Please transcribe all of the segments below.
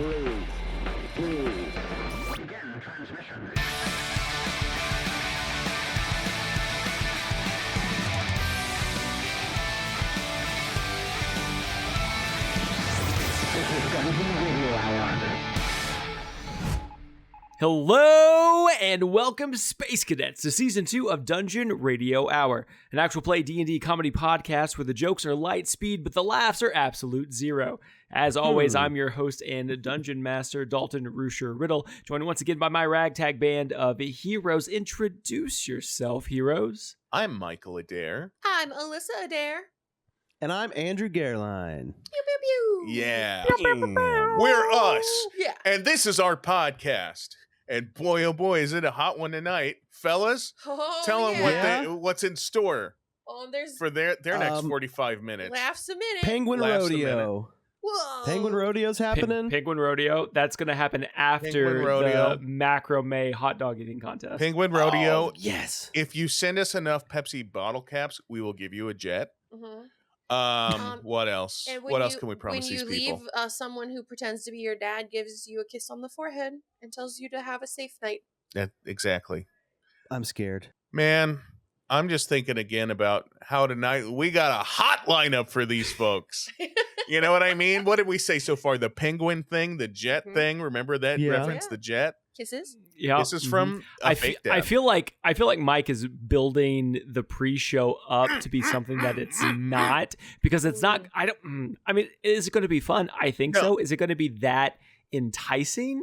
3, 2, begin transmission. This is Dungeon Radio Hour. Hello and welcome, Space Cadets, to Season 2 of Dungeon Radio Hour, an actual play D&D comedy podcast where the jokes are light speed, but the laughs are absolute zero. As always, I'm your host and Dungeon Master, Dalton Rusher-Riddle, joined once again by my ragtag band of heroes. Introduce yourself, heroes. I'm Michael Adair. I'm Alissa Adair. And I'm Andrew Gehrlein. Pew, pew, pew. Yeah. We're us. Yeah. And this is our podcast. And boy, oh boy, is it a hot one tonight. Fellas, Oh, tell them yeah. what's in store There's for their next 45 minutes. laughs a minute. Penguin Laughs a Rodeo. Whoa. Penguin Rodeo's happening? Penguin Rodeo, that's going to happen after Penguin Rodeo. the macrame hot dog eating contest. Penguin Rodeo. Oh, yes. If you send us enough Pepsi bottle caps, we will give you a jet. Mhm. What else? And What else can we promise when these you people? leave, someone who pretends to be your dad gives you a kiss on the forehead and tells you to have a safe night. Exactly. I'm scared. Man, I'm just thinking again about how tonight we got a hot lineup for these folks. You know what I mean? What did we say so far? The penguin thing, the jet thing. Remember that Yeah. reference? Yeah. The jet. Kisses? Yeah. This is from a I fake I death. feel like Mike is building the pre-show up to be something that it's not, because it's not. I mean, is it going to be fun? I think No. so. Is it going to be that enticing?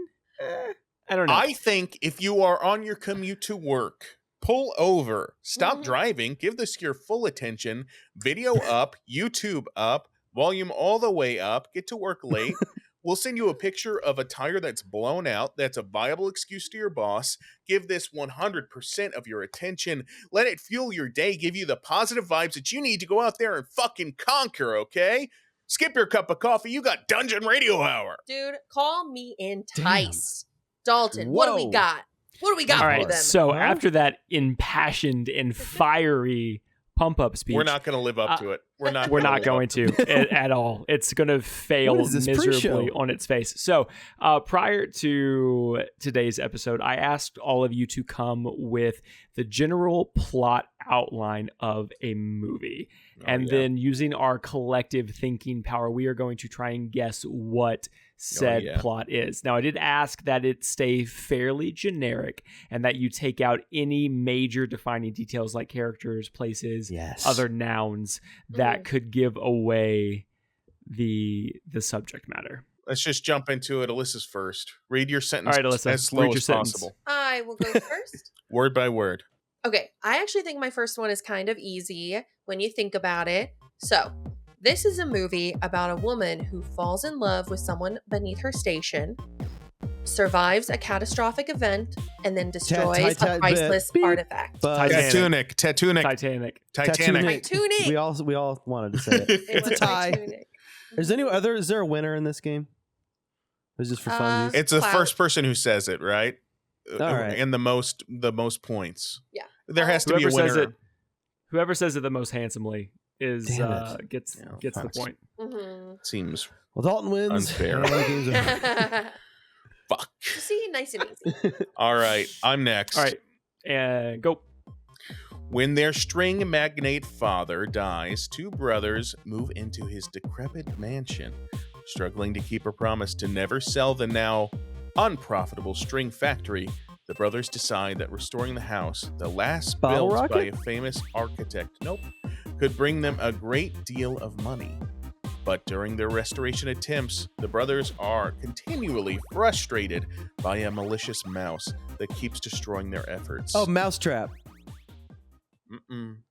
I don't know. I think if you are on your commute to work, pull over, stop Mhm. driving, give this your full attention, video up, YouTube up, volume all the way up, get to work late. We'll send you a picture of a tire that's blown out. That's a viable excuse to your boss. Give this 100% of your attention. Let it fuel your day. Give you the positive vibes that you need to go out there and fucking conquer, okay? Skip your cup of coffee. You got Dungeon Radio Hour. Dude, call me enticed. Dalton, what do we Whoa. got? What do we got All for right. them? So Huh? after that impassioned and fiery pump-up speech, We're not going to live up to it. We're not We're gonna not live going up to at all. It's going to fail What is this, miserably pre-show? on its face. So prior to today's episode, I asked all of you to come with the general plot outline of a movie. And yeah. then using our collective thinking power, we are going to try and guess what said yeah. plot is. Now, I did ask that it stay fairly generic and that you take out any major defining details like characters, places, Yes. other nouns that could give away the subject matter. Let's just jump into it. Alyssa's first. Read your sentence All right, Alyssa, as slow read your as sentence. possible. I will go first. Word by word. Okay, I actually think my first one is kind of easy when you think about it. So, this is a movie about a woman who falls in love with someone beneath her station, survives a catastrophic event, and then destroys a priceless beep. artifact. But Titanic. Titanic. Titanic. Titanic. Titanic. We all wanted to say it. It It's a was tie. Titanic. Is there a winner in this game? Or is this for fun? It's the Cloud. first person who says it, right? All right. And the most points. Yeah. There has to be a winner. Whoever says it the most handsomely is Damn it. gets Yeah, the thanks. point. Mhm. Seems Well, Dalton wins. Unfair. and the game's over. fuck. See, nice and easy. All right, I'm next. All right, and go. When their string magnate father dies, two brothers move into his decrepit mansion. Struggling to keep a promise to never sell the now unprofitable string factory, the brothers decide that restoring the house, the last Bottle built by rocket? a famous architect, could bring them a great deal of money. But during their restoration attempts, the brothers are continually frustrated by a malicious mouse that keeps destroying their efforts. Oh, Mousetrap.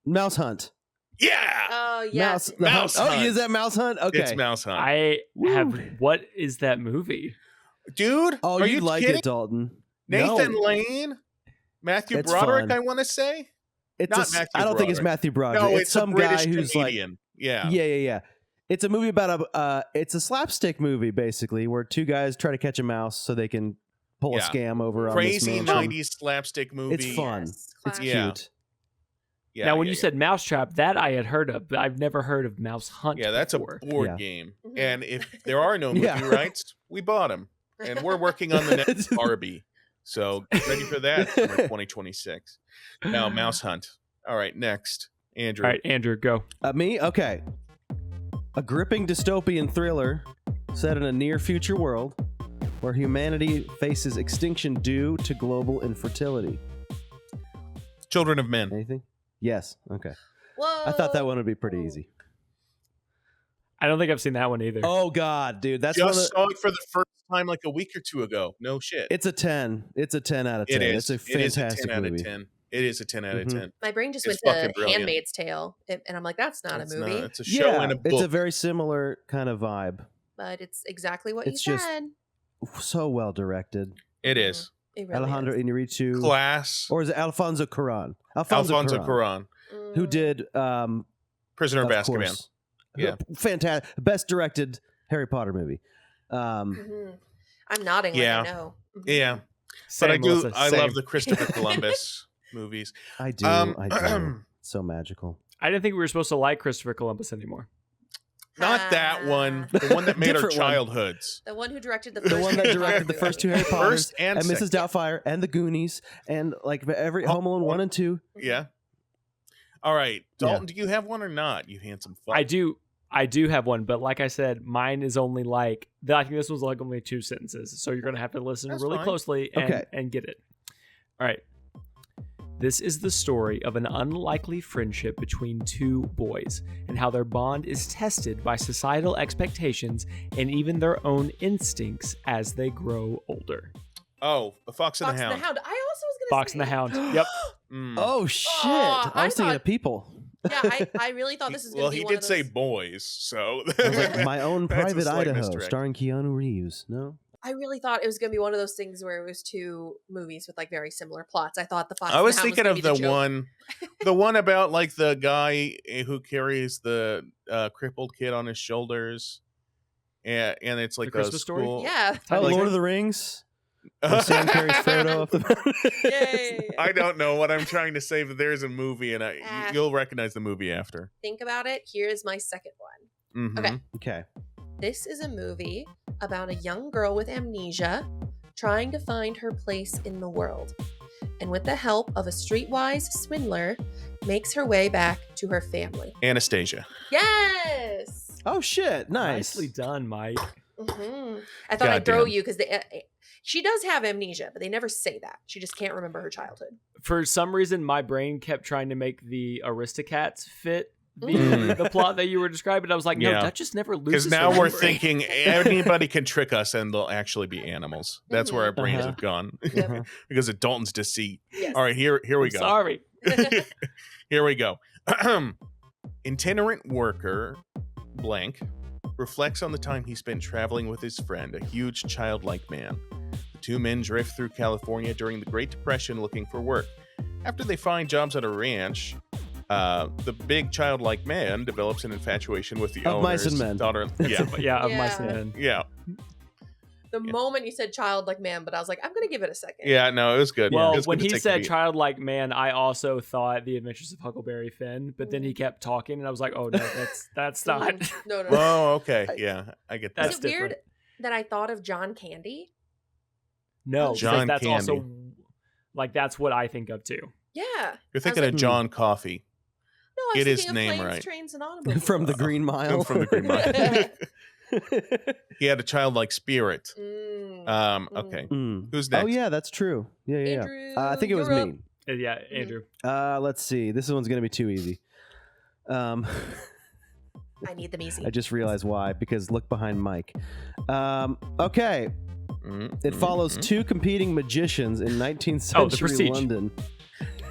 Mouse Hunt. Yeah! Oh, yes. Mouse Oh, Hunt. is that Mouse Hunt? Okay. It's Mouse Hunt. I Woo. have. What is that movie? Dude, Oh, are you you like kidding? it, Dalton. Nathan No. Lane? Matthew It's Broderick, fun. I want to say? It's Not a, Matthew I don't think it's Broderick. Matthew Broderick. No, it's a some British guy who's comedian. like, yeah. It's a movie about it's a slapstick movie basically, where two guys try to catch a mouse so they can pull a Yeah. scam over Crazy on this mansion. 90s slapstick movie. It's fun. Yes, It's classic. Yeah. cute. Yeah, now, when yeah, you said Mousetrap, that I had heard of, but I've never heard of Mouse Hunt. yeah, that's before. a board Yeah. game. Mhm. And if there are no movie Yeah. rights, we bought them. And we're working on the next Barbie. So get ready for that summer 2026. Now, Mouse Hunt. All right, next. Andrew. All right, Andrew, go. Me? Okay. A gripping dystopian thriller set in a near future world where humanity faces extinction due to global infertility. Children of Men. Anything? Yes. Okay. Whoa. I thought that one would be pretty easy. I don't think I've seen that one either. Oh God, dude, that's one of Just saw it for the first time like a week or two ago. No shit. It's a 10. It's a 10 out of 10. It is. It's a fantastic it is a 10 movie. out of 10. It is a 10 out of Mhm. 10. My brain just It's went fucking to brilliant. Handmaid's Tale, and I'm like, that's not It's a movie, it's a show Yeah, and a book. it's a very similar kind of vibe. but it's exactly what It's you just said. So well directed. It is. It really Alejandro is. Inarritu, Class. or is it Alfonso Cuarón? Alfonso Cuarón. Who Mm. did Prisoner of of Azkaban. course, Yeah. fantastic, best directed Harry Potter movie. Mhm. I'm nodding Yeah. like I know. Mhm. Yeah. But Same, I do. Melissa, I same. love the Christopher Columbus movies. I do. I do. So magical. I didn't think we were supposed to like Christopher Columbus anymore. Not that one. The one that made our Different one. childhoods. The one who directed the first The one that directed the first two Harry Potters, First and and Mrs. second. Doubtfire, and the Goonies, and like every Home Alone 1 and 2. Yeah. All right, Yeah. Dalton. Do you have one or not? You handsome fuck. I do have one, but like I said, mine is only like I think this was like only 2 sentences, so you're gonna have to listen That's really fine. closely and, Okay. and get it. All right. This is the story of an unlikely friendship between 2 boys and how their bond is tested by societal expectations and even their own instincts as they grow older. Oh, The Fox and Fox the and Hound. the Hound. I also was gonna Fox say and the Hound. Yep. Mm. Oh shit! Oh, I was thinking thought- of people. Yeah, I really thought this was gonna Well, be he one did of say those. boys, so I was like, My Own That's a Private slight Idaho, misdirect. starring Keanu Reeves. No, I really thought it was gonna be one of those things where it was 2 movies with like very similar plots. I thought the Fox. I and was the Hound thinking gonna of be the joke. the one about like the guy who carries the crippled kid on his shoulders, and it's like The Christmas Story? school. Yeah. oh, Like- Lord of the Rings. Where Sam carries Frodo up the mountain. Yay. I don't know what I'm trying to say, but there's a movie, and Ah. you'll recognize the movie after. Think about it. Here's my second one. Mhm. Okay. Okay. This is a movie about a young girl with amnesia trying to find her place in the world. And with the help of a streetwise swindler, makes her way back to her family. Anastasia. Yes! Oh shit! Nice. Nicely done, Mike. I thought I'd throw Goddamn. you because she does have amnesia, but they never say that. She just can't remember her childhood. For some reason, my brain kept trying to make the Aristocats fit Mm. the plot that you were describing. I was like, no, Yeah. that just never loses. Because now her we're memory. thinking anybody can trick us and they'll actually be animals. That's where our brains Uh-huh. have gone Yep. because of Dalton's deceit. Yes. All right, here we I'm go. sorry. Here we go. Itinerant worker blank reflects on the time he spent traveling with his friend, a huge childlike man. The 2 men drift through California during the Great Depression looking for work. After they find jobs at a ranch, the big childlike man develops an infatuation with the Of Mice owner's and Men. daughter. Yeah, But yeah, of Mice and Yeah. Men. yeah, The moment you said childlike man, but I was like, I'm going to give it a second. yeah. No, it was good. Well, It was when good to he take the said beat. childlike man, I also thought The Adventures of Huckleberry Finn, but then he kept talking, and I was like, oh no, that's not. No. Oh, okay. Yeah, I get that. Is That's it weird different. that I thought of John Candy? No, because John that's Candy. also like that's what I think of too. Yeah. You're thinking like, of John Coffee No, I was Get his thinking of name planes, right. trains, and automobiles. From the Green Mile. from the Green Mile. He had a childlike spirit. Okay. Mm. Who's next? Oh yeah, that's true. Yeah, yeah. Andrew, I think it was you're up. me. Yeah, Andrew. Let's see. This one's gonna be too easy. I need them easy. I just realized why. Because look behind Mike. Okay. Mm, It mm, follows mm. 2 competing magicians in 19th Oh, The century Prestige. London.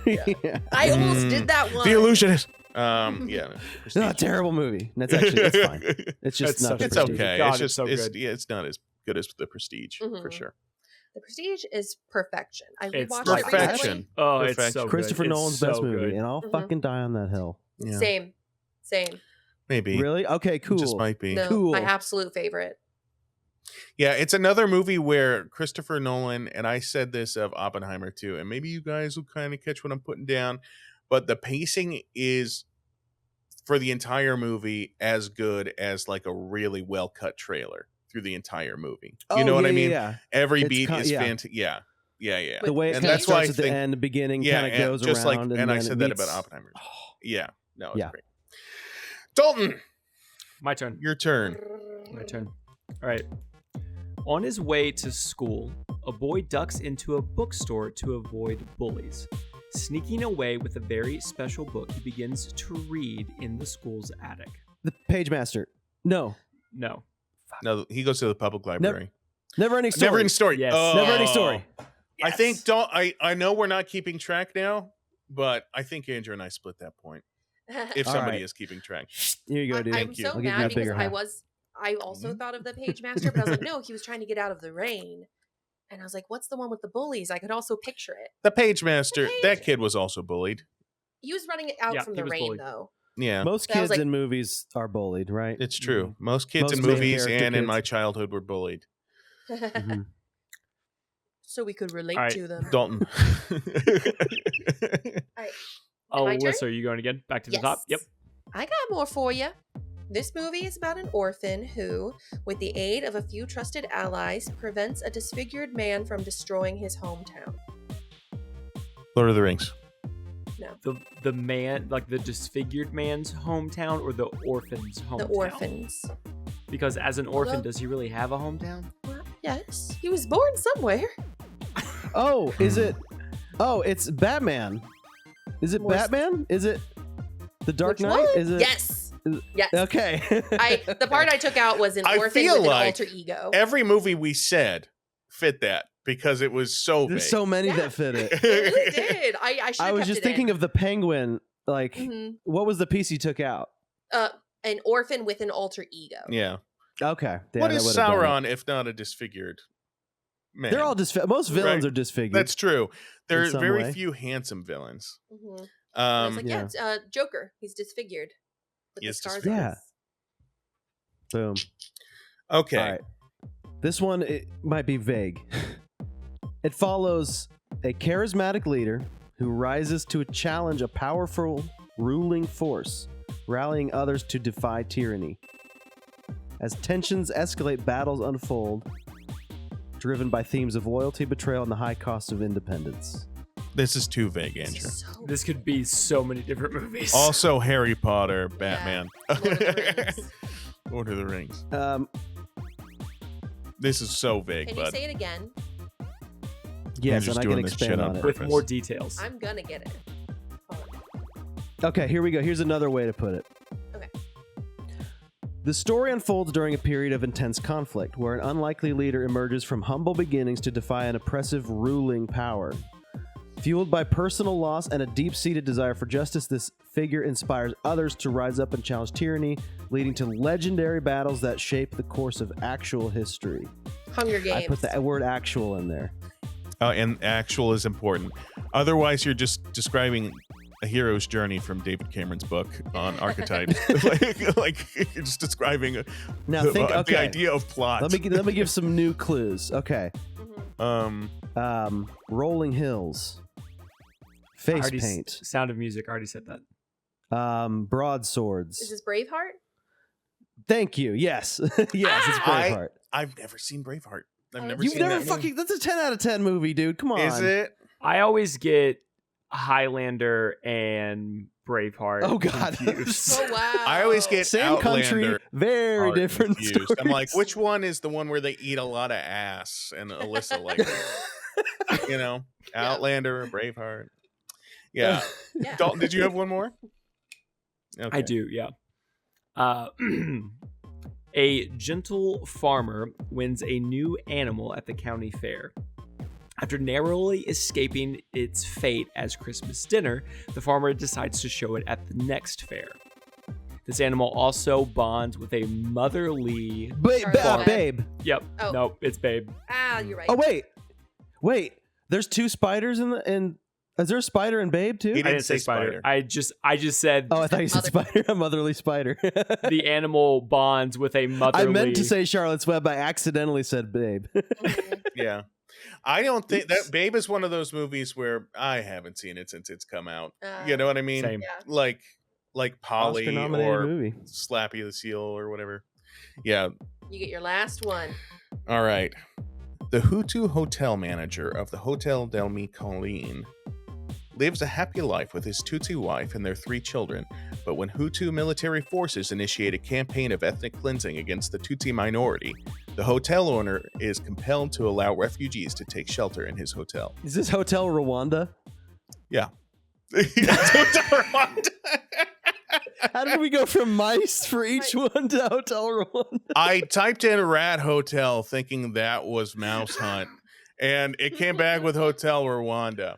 Yeah. Yeah. I almost Mm. did that one. The Illusionist. Yeah. It's not a terrible movie. That's actually it's fine. It's just That's not such the It's a Prestige. okay. God, it's it's just so it's good. yeah, it's not as good as the Prestige for Mhm. sure. The Prestige is perfection. I It's rewatched like it recently. perfection. Oh, it's Perfection. so good. Christopher It's Nolan's so best movie, good. and I'll Mhm. fucking die on that hill. Yeah. Same. Maybe. Really? Okay, cool. It just might be. No, Cool. my absolute favorite. Yeah, it's another movie where Christopher Nolan, and I said this of Oppenheimer too, and maybe you guys will kind of catch what I'm putting down, but the pacing is for the entire movie as good as like a really well cut trailer. through the entire movie. You know what I mean? Yeah. Every It's beat is yeah. fantastic. Yeah. The way it And kind of that's why I starts at the think- end, the beginning Yeah, kind of and goes just around. like, and I then said it that meets- about Oppenheimer. Yeah, no, it's Yeah. great. Dalton, My turn. your turn. My turn. All right. On his way to school, a boy ducks into a bookstore to avoid bullies. Sneaking away with a very special book, he begins to read in the school's attic. The Page Master. No. No. No, he goes to the public library. Never ending story. Never ending story. Yes. Oh. Never ending story. I think I know we're not keeping track now, but I think Andrew and I split that point. If All somebody right. is keeping track. Here you go, dude. I'm Thank you. so I'll give you mad that because bigger half. I also thought of the Page Master, but I was like, no, he was trying to get out of the rain. And I was like, what's the one with the bullies? I could also picture it. The Page Master, The Page- that kid was also bullied. He was running out Yeah, from he the was rain, bullied. though. Yeah, Most So I was kids like- in movies are bullied, right? it's true. Most kids Most in main movies character and in kids. my childhood were bullied. Mhm. So we could relate All right. to them. Dalton. My turn? Alyssa, are you going again? Back to the top? Yep. I got more for you. This movie is about an orphan who, with the aid of a few trusted allies, prevents a disfigured man from destroying his hometown. Lord of the Rings. The man, like the disfigured man's hometown or the orphan's hometown? The orphans. Because as an orphan, Although- does he really have a hometown? Well, yes, he was born somewhere. Oh, is it? Oh, it's Batman. Is it More s- Batman? Is it The Dark Which Knight? one? Is it? Yes. Yes. Okay. The part I took out was an I orphan feel with an like alter ego. Every movie we said fit that because it was so big. There's so many Yeah. that fit it. It really did. I should I have was kept just it thinking in. of the Penguin. Like, Mhm. what was the piece he took out? An orphan with an alter ego. Yeah. Okay. Yeah, What that is would've been it. Sauron if not a disfigured man? They're all most villains Right. are disfigured. That's true. There are some very way. few handsome villains. Mhm. And I was like, yeah. yeah, it's Joker. He's disfigured. With He the is scars disfigured. on Yeah. his- Boom. Okay. All right. This one it might be vague. It follows a charismatic leader who rises to challenge a powerful ruling force, rallying others to defy tyranny. As tensions escalate, battles unfold, driven by themes of loyalty, betrayal, and the high cost of independence. This is too vague, Andrew. So This could be so many different movies. Also, Harry Potter, Batman, Lord of the Rings. Lord of the Rings. Um, This is so vague, Can you bud. say it again? yes, Andrew's and I doing can this expand shit on on it. with purpose. more details. I'm gonna get it. Hold on. Okay, here we go. Here's another way to put it. Okay. The story unfolds during a period of intense conflict, where an unlikely leader emerges from humble beginnings to defy an oppressive ruling power. Fueled by personal loss and a deep-seated desire for justice, this figure inspires others to rise up and challenge tyranny, leading to legendary battles that shape the course of actual history. Hunger Games. I put the word actual in there. And actual is important. Otherwise, you're just describing a hero's journey from David Cameron's book on archetypes. like you're just describing Now the, think, the okay. idea of plot. Let me give some new clues. Okay. Mhm. Rolling hills. I Face already paint. Sound of Music. I already said that. Broadswords. Is this Braveheart? Thank you. Yes. Yes, it's Braveheart. I've never seen Braveheart. I've Oh, never You've seen never that movie. fucking. That's a 10 out of 10 movie, dude. Come on. Is it? I always get Highlander and Braveheart. Oh, God. confused. Oh wow. I always get Same Outlander country, very are different confused. I'm like, stories. which one is the one where they eat a lot of ass? And Alissa like, you know, Yeah. Outlander, Braveheart. Yeah. Yeah. Dalton, did you have one more? Okay. I do, yeah. A gentle farmer wins a new animal at the county fair. After narrowly escaping its fate as Christmas dinner, the farmer decides to show it at the next fair. This animal also bonds with a motherly. Charlotte. Babe. Yep. Oh. Nope. It's Babe. Ah, you're right. Oh, wait. There's two spiders in. Is there a spider in Babe too? He I didn't say spider. I just said Oh, I thought you said Mother- spider. A motherly spider. the animal bonds with a I motherly. meant to say Charlotte's Web. I accidentally said Babe. Mhm. Yeah. I don't think that Babe is one of those movies where I haven't seen it since it's come out. You know what I mean? Same. Yeah. Like Polly Oscar-nominated or movie. Slappy the Seal or whatever. Yeah. You get your last one. All right. The Hutu hotel manager of the Hotel del Mi Colline lives a happy life with his Tutsi wife and their 3 children, but when Hutu military forces initiate a campaign of ethnic cleansing against the Tutsi minority, the hotel owner is compelled to allow refugees to take shelter in his hotel. Is this Hotel Rwanda? Yeah. Hotel Rwanda. How did we go from mice for each one to Hotel Rwanda? I typed in Rat Hotel thinking that was Mouse Hunt, and it came back with Hotel Rwanda.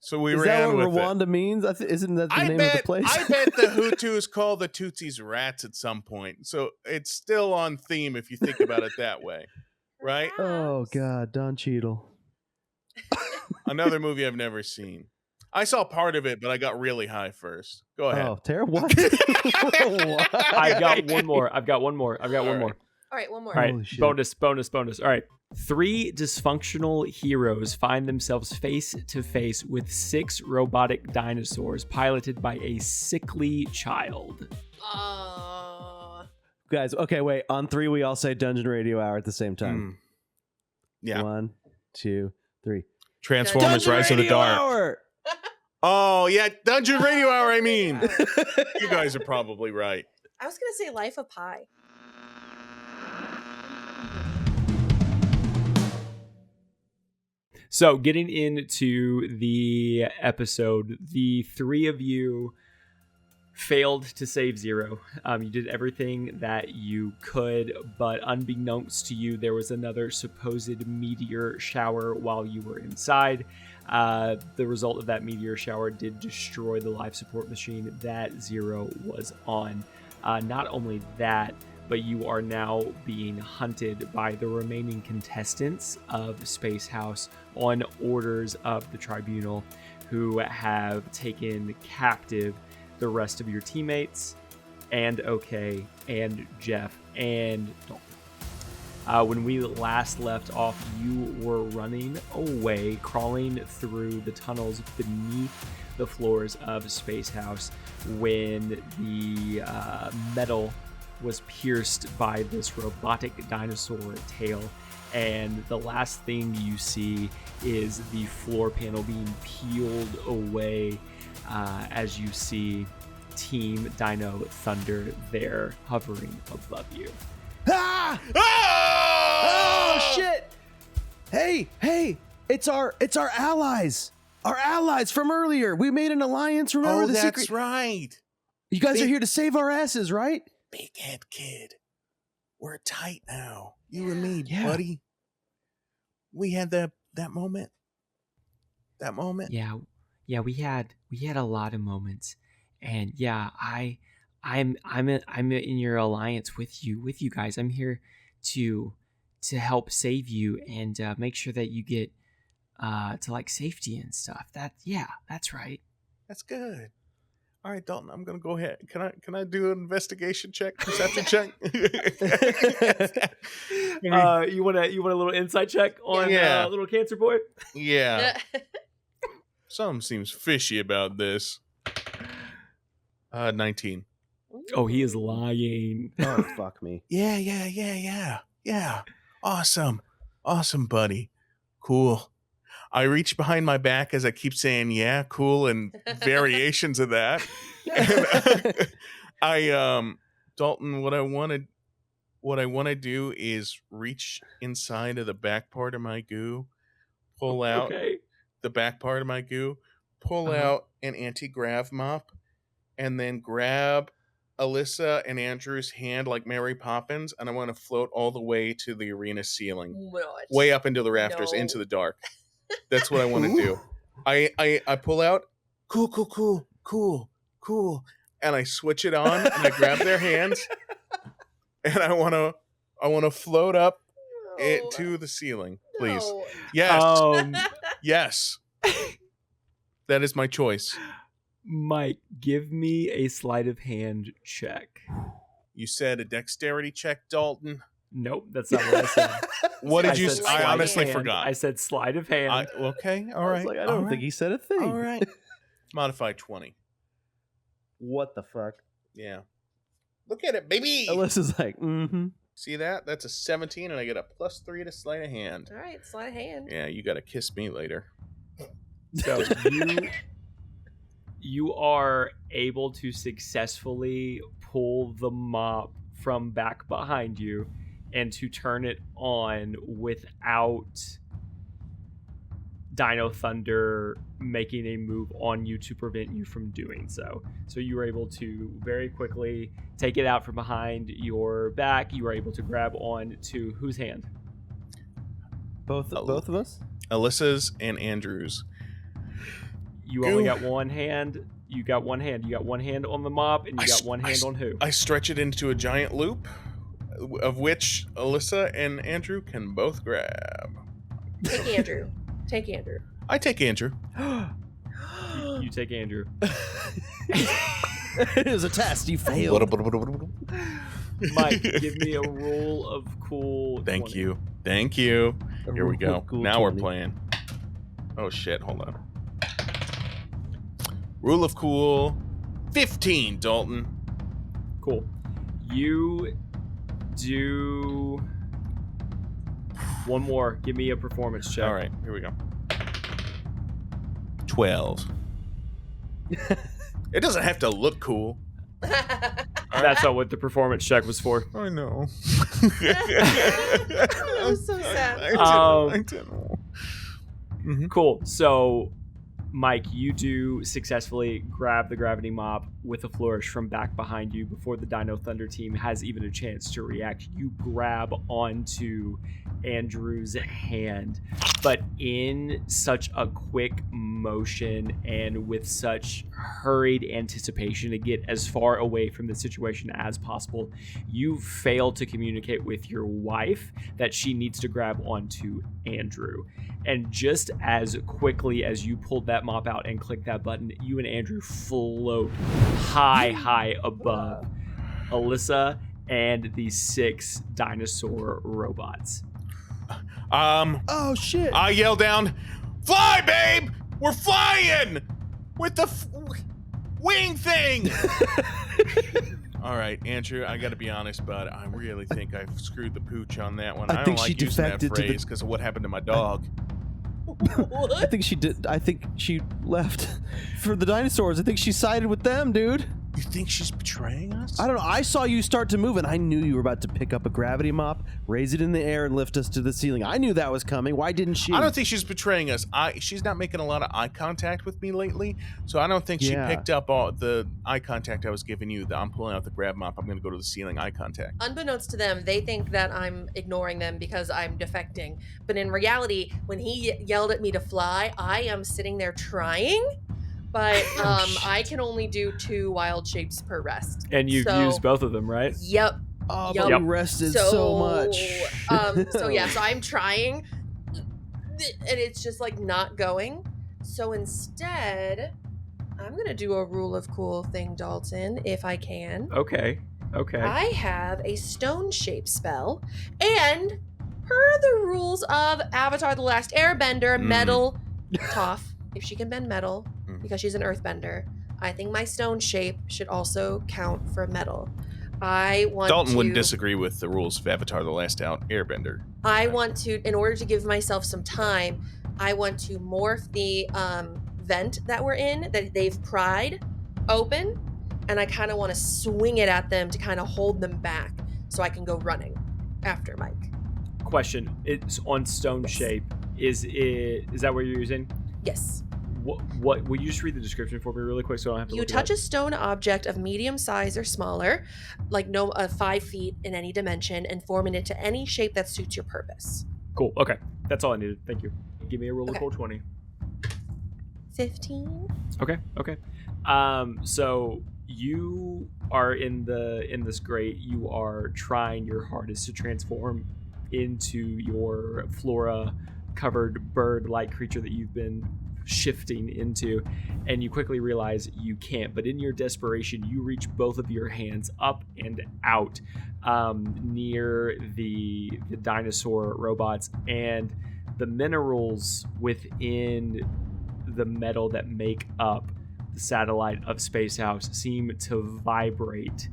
So we Is ran that what with Rwanda means? Isn't that the name of the place? I bet the Hutus call the Tutsis rats at some point. So it's still on theme if you think about it that way, right? Oh, God. Don Cheadle. Another movie I've never seen. I saw part of it, but I got really high first. Go ahead. Oh, Tara, what? What? I've got one more. I've got one more. All right, one more. All right, Holy shit. bonus. All right. 3 dysfunctional heroes find themselves face to face with 6 robotic dinosaurs piloted by a sickly child. Guys, okay, wait. On 3, we all say Dungeon Radio Hour at the same time. Yeah. 1, 2, 3. Transformers Dungeon Rise of the Radio Dark. Hour! Oh, yeah. Dungeon Radio Hour, I mean. You guys are probably right. I was going to say Life of Pi. So, getting into the episode, the 3 of you failed to save Zero. You did everything that you could, but unbeknownst to you, there was another supposed meteor shower while you were inside. The result of that meteor shower did destroy the life support machine that Zero was on. Not only that, but you are now being hunted by the remaining contestants of Space House on orders of the Tribunal, who have taken captive the rest of your teammates, and OK, and Jeff, and Dalton. When we last left off, you were running away, crawling through the tunnels beneath the floors of Space House when the metal was pierced by this robotic dinosaur tail, and the last thing you see is the floor panel being peeled away as you see Team Dino Thunder there hovering above you. Ah! Oh shit! Hey! It's our allies. Our allies from earlier. We made an alliance. Remember the that's secret? right. You guys are here to save our asses, right? Big head kid. We're tight now. You and me, Yeah. buddy. We had that moment. That moment. Yeah, we had a lot of moments, and yeah, I'm in your alliance with you guys. I'm here to help save you and make sure that you get to like safety and stuff. That's right. That's good. All right, Dalton, I'm gonna go ahead. Can I do an investigation check, perception check? You want a little insight check on little cancer boy? Yeah. Something seems fishy about this. 19. Oh, he is lying. Oh fuck me. Yeah. Awesome, buddy. Cool. I reach behind my back as I keep saying, yeah, cool, and variations of that. And Dalton, what I want to do is reach inside of the back part of my goo, pull out the back part of my goo, pull out an anti-grav mop, and then grab Alissa and Andrew's hand like Mary Poppins, and I want to float all the way to the arena ceiling, way up into the rafters, into the dark. That's what I want to do. I pull out, cool, and I switch it on, and I grab their hands, and I want to float up it to the ceiling, please. No. Yes, yes. That is my choice. Mike, give me a sleight of hand check. You said a dexterity check, Dalton. Nope, that's not what I said. What did you said say? I sleight of honestly hand. forgot. I said sleight of hand. Okay, all I right. was like, I don't think he said a thing. All right. Modified 20. What the fuck? Yeah. Look at it, baby. Alyssa's like, See that? That's a 17, and I get a +3 to sleight of hand. All right, sleight of hand. Yeah, you got to kiss me later. So you are able to successfully pull the mop from back behind you and to turn it on without Dino Thunder making a move on you to prevent you from doing so. So you were able to very quickly take it out from behind your back. You were able to grab on to whose hand? Both of us? Alyssa's and Andrew's. You only got one hand. You got one hand. You got one hand on the mop, and you got one hand on who? I stretch it into a giant loop, of which Alissa and Andrew can both grab. Take Andrew. Take Andrew. I take Andrew. You take Andrew. It was a test. You failed. Mike, give me a roll of cool. Thank 20. you. Thank you. A Here we roll go. of cool Now we're 20. playing. Oh shit, hold on. Rule of cool 15, Dalton. Cool. You do one more. Give me a performance check. All right, here we go. 12. It doesn't have to look cool. That's not what the performance check was for. I know. That was so sad. I didn't. Mhm. Cool. So, Mike, you do successfully grab the gravity mop with a flourish from back behind you before the Dino Thunder team has even a chance to react. You grab onto Andrew's hand, but in such a quick motion and with such hurried anticipation to get as far away from the situation as possible, you fail to communicate with your wife that she needs to grab onto Andrew. And just as quickly as you pulled that mop out and clicked that button, you and Andrew float high above Alissa and the 6 dinosaur robots. Oh shit! I yell down, "Fly, babe! We're flying with the wing thing!" All right, Andrew, I got to be honest, bud. I really think I screwed the pooch on that one. I I think don't she like using that defected to the- phrase because of what happened to my dog. I think she did. I think she left for the dinosaurs. I think she sided with them, dude. You think she's betraying us? I don't know. I saw you start to move, and I knew you were about to pick up a gravity mop, raise it in the air, and lift us to the ceiling. I knew that was coming. Why didn't she? I don't think she's betraying us. She's not making a lot of eye contact with me lately, so I don't think she Yeah. picked up all the eye contact I was giving you. That I'm pulling out the grab mop. I'm going to go to the ceiling eye contact. Unbeknownst to them, they think that I'm ignoring them because I'm defecting. But in reality, when he yelled at me to fly, I am sitting there trying. But I can only do 2 wild shapes per rest. And you've So- used both of them, right? Yep. Oh, Yup. but we rested so much. So I'm trying, and it's just like not going. So instead, I'm gonna do a rule of cool thing, Dalton, if I can. Okay. I have a stone shape spell, and per the rules of Avatar: The Last Airbender, metal, Toph, if she can bend metal, because she's an earthbender, I think my stone shape should also count for metal. I want Dalton to, wouldn't disagree with the rules of Avatar: The Last Airbender. I want to, in order to give myself some time, I want to morph the vent that we're in, that they've pried, open, and I kind of want to swing it at them to kind of hold them back so I can go running after Mike. Question. It's on stone shape. Is that what you're using? Yes. What will you just read the description for me really quick so I don't have to You look it touch up? a stone object of medium size or smaller, like 5 feet in any dimension, and form it into any shape that suits your purpose. Cool. Okay. That's all I needed. Thank you. Give me a roll of Okay. cool 20. 15. Okay. So you are in this grate. You are trying your hardest to transform into your flora covered bird-like creature that you've been shifting into, and you quickly realize you can't. But in your desperation, you reach both of your hands up and out near the dinosaur robots, and the minerals within the metal that make up the satellite of Space House seem to vibrate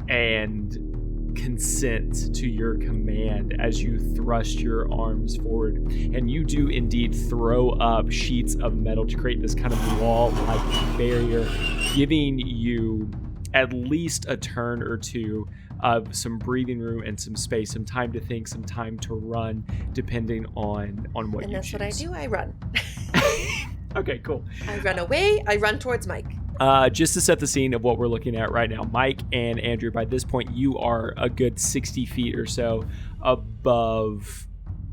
and consent to your command as you thrust your arms forward. And you do indeed throw up sheets of metal to create this kind of wall-like barrier, giving you at least a turn or two of some breathing room and some space, some time to think, some time to run, depending on what And you that's choose. what I do. I run. Okay, cool. I run away. I run towards Mike. Just to set the scene of what we're looking at right now, Mike and Andrew, by this point, you are a good 60 feet or so above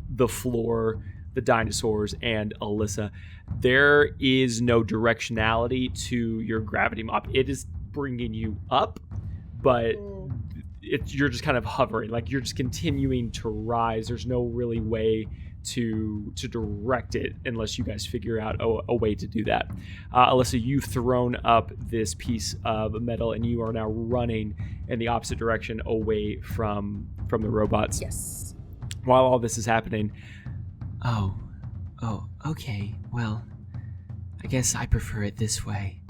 the floor, the dinosaurs, and Alissa. There is no directionality to your gravity mop. It is bringing you up, but you're just kind of hovering, like you're just continuing to rise. There's no really way to direct it unless you guys figure out a way to do that. Alissa, you've thrown up this piece of metal and you are now running in the opposite direction away from the robots. Yes. While all this is happening, oh, okay, well, I guess I prefer it this way.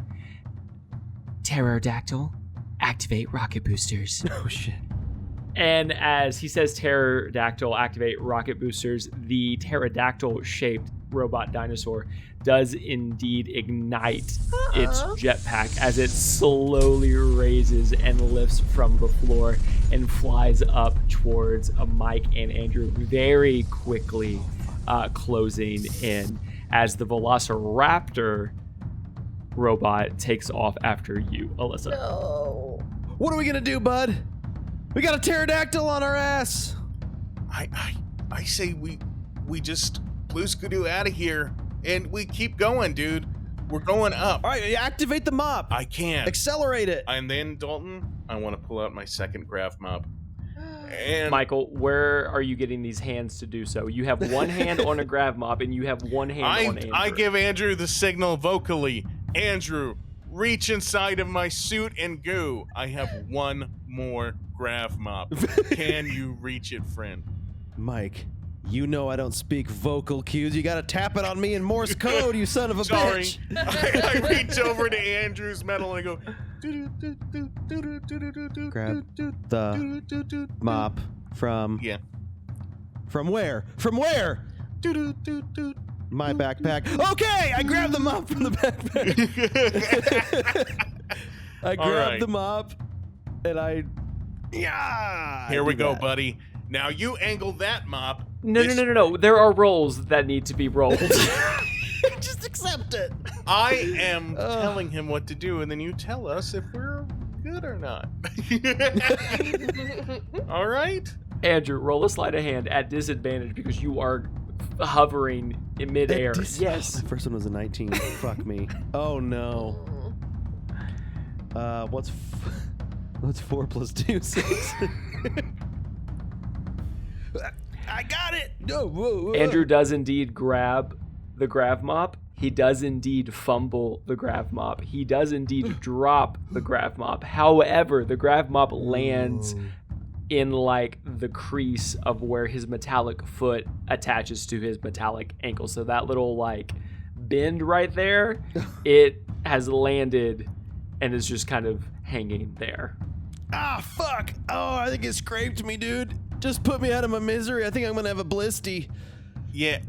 Pterodactyl, activate rocket boosters. Oh shit. And as he says pterodactyl, activate rocket boosters, the pterodactyl-shaped robot dinosaur does indeed ignite its jetpack as it slowly raises and lifts from the floor and flies up towards Mike and Andrew, very quickly closing in as the Velociraptor robot takes off after you, Alissa. No. What are we gonna do, bud? We got a pterodactyl on our ass. I say we just blue skidoo out of here and we keep going, dude. We're going up. All right, activate the mop. I can't. Accelerate it. And then, Dalton, I want to pull out my second graph mop. And Michael, where are you getting these hands to do so? You have one hand on a grav mop and you have one hand on Andrew. I give Andrew the signal vocally. Andrew, reach inside of my suit and go. I have one more grav mop. Can you reach it, friend? Mike, you know I don't speak vocal cues. You gotta tap it on me in Morse code, you son of a Sorry. bitch. I reach over to Andrew's metal and I go. Grab the mop from... Yeah. From where? From where? My backpack. Okay, I grabbed the mop from the backpack. I grabbed the mop, and I... Yeah! Here I we did go, that. buddy. Now you angle that mop. No. There are rolls that need to be rolled. Just accept it. I am telling him what to do, and then you tell us if we're good or not. All right? Andrew, roll a sleight of hand at disadvantage because you are hovering in midair. Yes. My first one was a 19. Fuck me. Oh no. What's 4 plus 2? 6. I got it. No. Whoa. Andrew does indeed grab the grav mop. He does indeed fumble the grav mop. He does indeed drop the grav mop. However, the grav mop lands in like the crease of where his metallic foot attaches to his metallic ankle. So that little like bend right there, it has landed and is just kind of hanging there. Ah, fuck. Oh, I think it scraped me, dude. Just put me out of my misery. I think I'm gonna have a blisty. Yeah,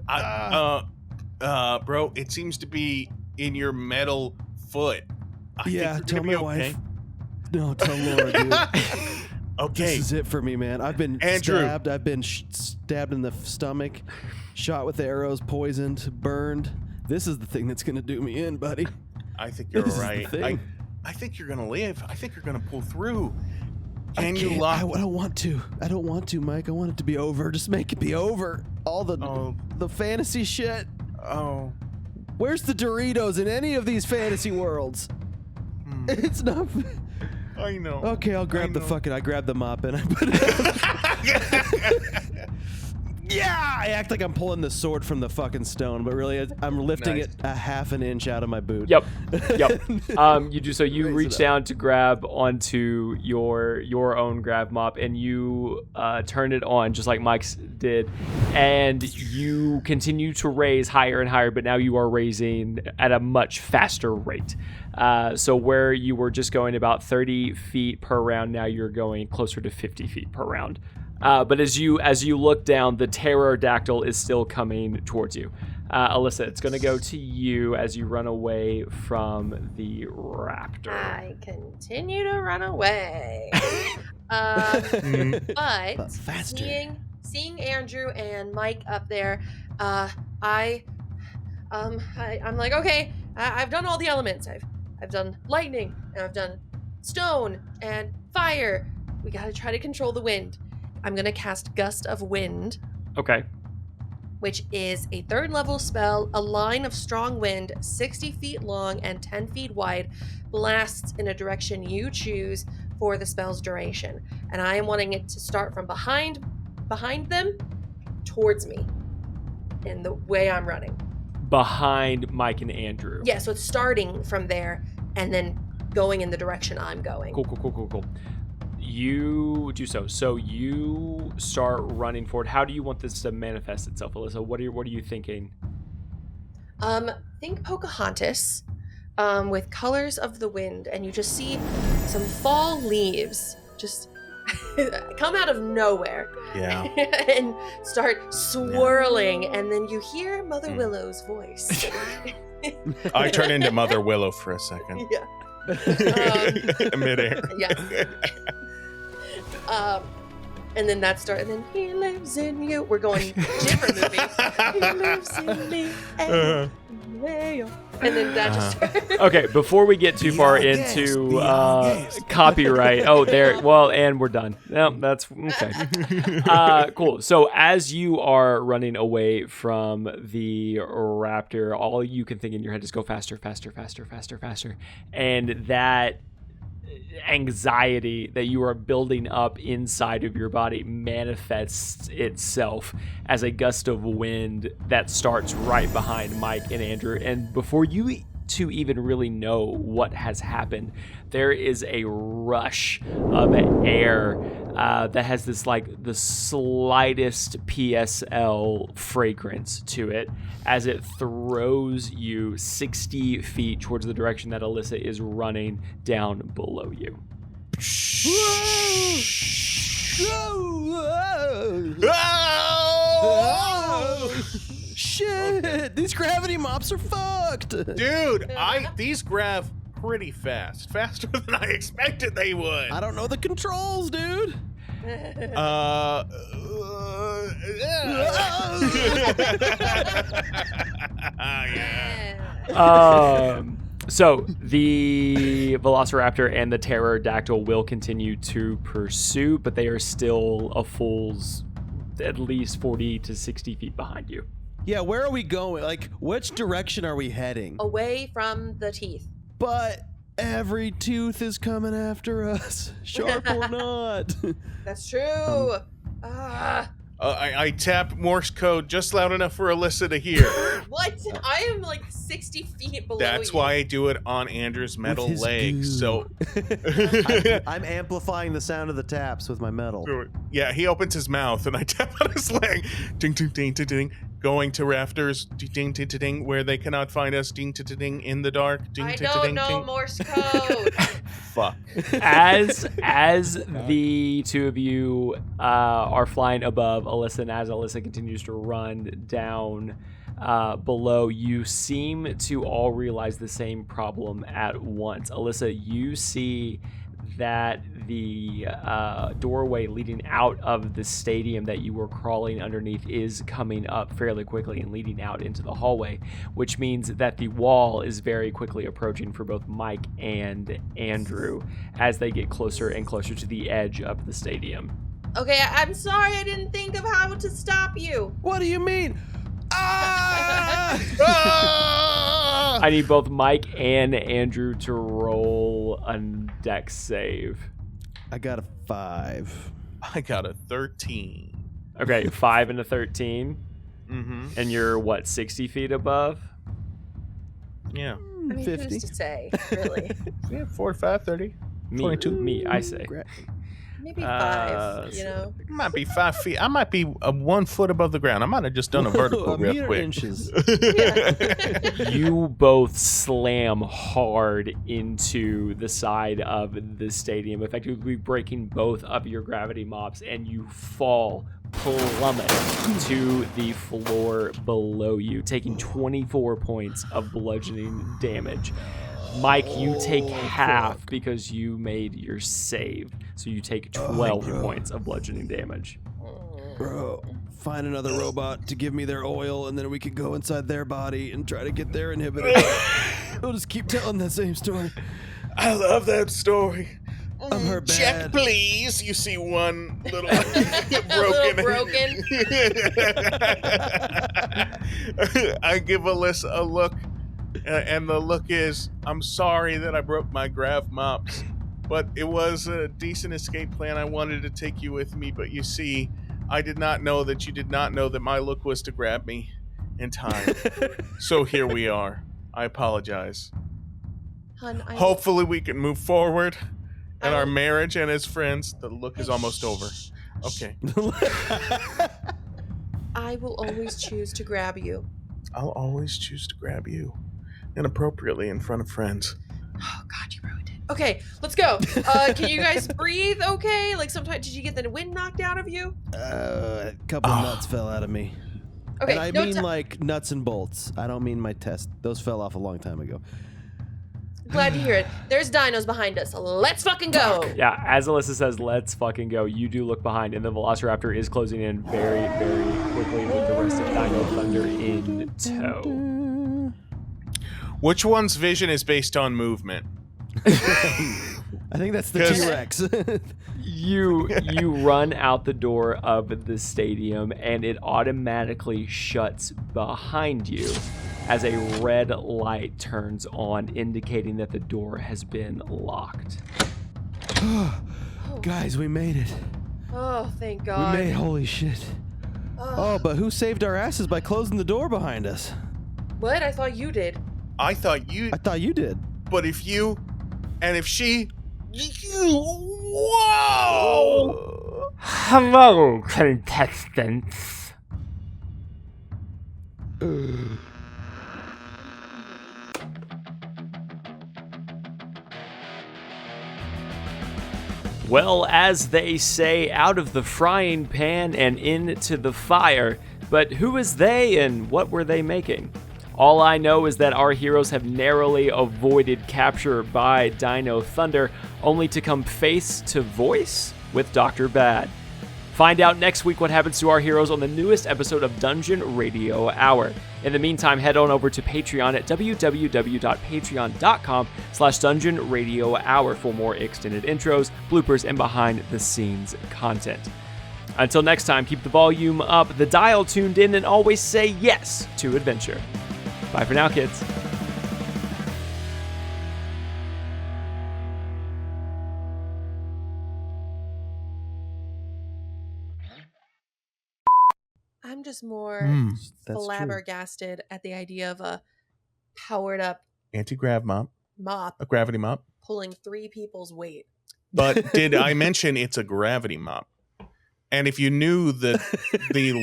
bro, it seems to be in your metal foot. I think you're tell gonna my be wife. No, tell Laura, dude. Okay. This is it for me, man. I've been Andrew. stabbed. I've been stabbed in the stomach, shot with arrows, poisoned, burned. This is the thing that's gonna do me in, buddy. I think you're This is the right. thing. I think you're gonna live. I think you're gonna pull through. Can I you can't. lock? I don't want to. I don't want to, Mike. I want it to be over. Just make it be over. All the fantasy shit. Oh. Where's the Doritos in any of these fantasy worlds? It's not. I know. Okay, I'll grab the know. fucking. I grab the mop and I put it. Yeah. I act like I'm pulling the sword from the fucking stone, but really I'm lifting Nice. it a half an inch out of my boot. Yep. You do so. You Raise reach it up. down to grab onto your own grab mop, and you turn it on just like Mike's did, and you continue to raise higher and higher. But now you are raising at a much faster rate. So where you were just going about 30 feet per round, now you're going closer to 50 feet per round. But as you look down, the pterodactyl is still coming towards you. Alissa, it's going to go to you as you run away from the raptor. I continue to run away. But faster. seeing Andrew and Mike up there, I'm like, okay, I've done all the elements. I've done lightning, and I've done stone and fire. We gotta try to control the wind. I'm gonna cast Gust of Wind, Okay. which is a 3rd level spell. A line of strong wind, 60 feet long and 10 feet wide, blasts in a direction you choose for the spell's duration. And I am wanting it to start from behind them towards me in the way I'm running. Behind Mike and Andrew. Yeah, so it's starting from there and then going in the direction I'm going. Cool. You do so. So you start running forward. How do you want this to manifest itself, Alissa? What are you thinking? Think Pocahontas, with colors of the wind, and you just see some fall leaves just come out of nowhere Yeah. and start swirling, and then you hear Mother Willow's voice. I turn into Mother Willow for a second. Yeah. Midair. Yes. And then that starts, and then he lives in you. We're going different movie. He lives in me. And then that just Okay, before we get too far into copyright. Oh, there. Well, and we're done. No, that's okay. Cool. So as you are running away from the raptor, all you can think in your head is go faster. And that anxiety that you are building up inside of your body manifests itself as a gust of wind that starts right behind Mike and Andrew. And before you two even really know what has happened, there is a rush of air that has this like the slightest PSL fragrance to it as it throws you 60 feet towards the direction that Alissa is running down below you. Shit! These gravity mops are fucked. Dude, these grav pretty fast. Faster than I expected they would. I don't know the controls, dude. Yeah. So the Velociraptor and the Pterodactyl will continue to pursue, but they are still a fool's at least 40 to 60 feet behind you. Yeah, where are we going? Like, which direction are we heading? away from the teeth. But every tooth is coming after us, sharp or not. That's true. I tap Morse code just loud enough for Alissa to hear. What? I am like 60 feet below That's you. why I do it on Andrew's metal his legs. goo. So I'm amplifying the sound of the taps with my metal. yeah, he opens his mouth and I tap on his leg. Ding, ding, ding, ding, ding. Going to rafters. Ding, ding, ding, ding, ding. Where they cannot find us. Ding, ding, ding, ding. In the dark. Ding, I ding, don't ding, know ding. Morse code. Fuck. As the two of you are flying above Alissa, and as Alissa continues to run down below, you seem to all realize the same problem at once. Alissa, you see that the doorway leading out of the stadium that you were crawling underneath is coming up fairly quickly and leading out into the hallway, which means that the wall is very quickly approaching for both Mike and Andrew as they get closer and closer to the edge of the stadium. Okay, I'm sorry I didn't think of how to stop you. What do you mean? Ah! Ah! I need both Mike and Andrew to roll a dex save. I got a 5. I got a 13. Okay, 5 and a 13. Mm-hmm. And you're, what, 60 feet above? Yeah. I mean, 50. who's to say, really? Yeah, 45, 30. Me, 22. me, I say. Maybe 5, you so- know? It might be 5 feet. I might be 1 foot above the ground. I might have just done a vertical a real meter quick. inches. You both slam hard into the side of the stadium, effectively breaking both of your gravity mops, and you fall plummet to the floor below you, taking 24 points of bludgeoning damage. Mike, you take half because you made your save, so you take 12 bro. points of bludgeoning damage. Bro, find another robot to give me their oil, and then we can go inside their body and try to get their inhibitor. We'll just keep telling that same story. I love that story. I'm her Check, bad. please. You see one little Little broken. I give Alissa a look, and the look is, I'm sorry that I broke my grav mops, but it was a decent escape plan. I wanted to take you with me, but you see, I did not know that you did not know that my look was to grab me in time. So here we are. I apologize. Hun, Hopefully we can move forward in our will- marriage and as friends. The look is almost over. Okay. I will always choose to grab you. I'll always choose to grab you inappropriately in front of friends. Oh God, you ruined it. Okay, let's go. Can you guys breathe? Okay. Like sometimes, did you get the wind knocked out of you? A couple of nuts fell out of me. Okay. And I no mean ti- like nuts and bolts. I don't mean my test. Those fell off a long time ago. Glad to hear it. There's dinos behind us. Let's fucking go. Yeah, as Alissa says, let's fucking go. You do look behind, and the Velociraptor is closing in very, very quickly with the rest of Dino Thunder in tow. Which one's vision is based on movement? I think that's the 'Cause- T-Rex. You run out the door of the stadium, and it automatically shuts behind you as a red light turns on, indicating that the door has been locked. Guys, we made it. Oh, thank We God. made holy shit. Oh, but who saved our asses by closing the door behind us? What? I thought you did. I thought you, I thought you did. but if you, and if she, whoa! Hello, contestants. Well, as they say, out of the frying pan and into the fire. But who is they and what were they making? All I know is that our heroes have narrowly avoided capture by Dino Thunder, only to come face to voice with Dr. Bad. Find out next week what happens to our heroes on the newest episode of Dungeon Radio Hour. In the meantime, head on over to Patreon at www.patreon.com/Dungeon Radio Hour for more extended intros, bloopers, and behind-the-scenes content. Until next time, keep the volume up, the dial tuned in, and always say yes to adventure. Bye for now, kids. I'm just more That's true. flabbergasted at the idea of a powered up Anti-grav mop, mop a gravity mop. pulling 3 people's weight. But did I mention it's a gravity mop? And if you knew the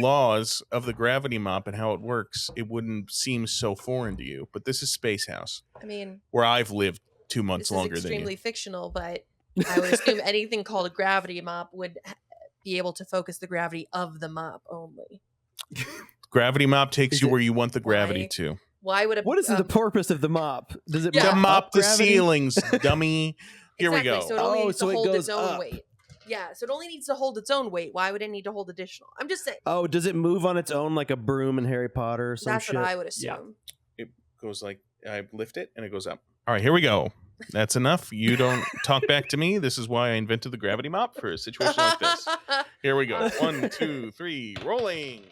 laws of the gravity mop and how it works, it wouldn't seem so foreign to you. But this is Space House, I mean, where I've lived 2 months this is longer than extremely you. fictional, but I would assume anything called a gravity mop would be able to focus the gravity of the mop only. Gravity mop takes Is you it- where you want the gravity Why? to. Why would a What is the purpose of the mop? Does it Yeah. To mop up the gravity? ceilings, dummy. Here exactly, we So go. it only Oh, needs so to it hold its goes own up. weight. Yeah, so it only needs to hold its own weight. Why would it need to hold additional? I'm just saying. Oh, does it move on its own like a broom in Harry Potter or some That's shit? what I would assume. Yeah. It goes like, I lift it and it goes up. All right, here we go. That's enough. You don't talk back to me. This is why I invented the gravity mop for a situation like this. Here we go. 1, 2, 3, rolling.